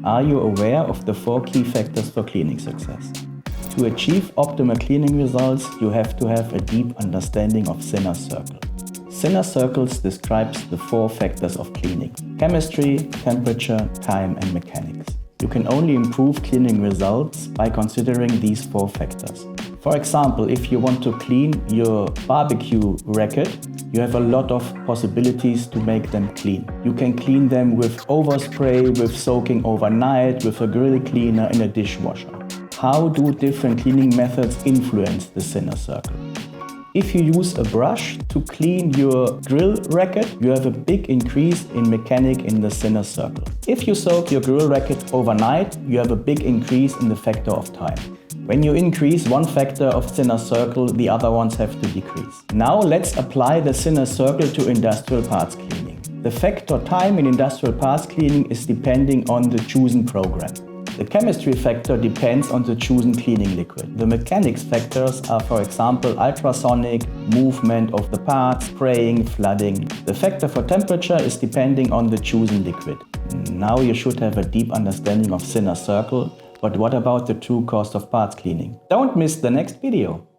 Are you aware of the 4 key factors for cleaning success? To achieve optimal cleaning results, you have to have a deep understanding of Sinner's circle. Sinner's circles describes the 4 factors of cleaning: chemistry, temperature, time, and mechanics. You can only improve cleaning results by considering these 4 factors. For example, if you want to clean your barbecue racket, you have a lot of possibilities to make them clean. You can clean them with overspray, with soaking overnight, with a grill cleaner, in a dishwasher. How do different cleaning methods influence the Sinner circle? If you use a brush to clean your grill racket, you have a big increase in mechanic in the Sinner circle. If you soak your grill racket overnight, you have a big increase in the factor of time. When you increase one factor of Sinner circle, the other ones have to decrease. Now let's apply the Sinner circle to industrial parts cleaning. The factor time in industrial parts cleaning is depending on the chosen program. The chemistry factor depends on the chosen cleaning liquid. The mechanics factors are, for example, ultrasonic, movement of the parts, spraying, flooding. The factor for temperature is depending on the chosen liquid. Now you should have a deep understanding of Sinner circle, but what about the true cost of parts cleaning? Don't miss the next video!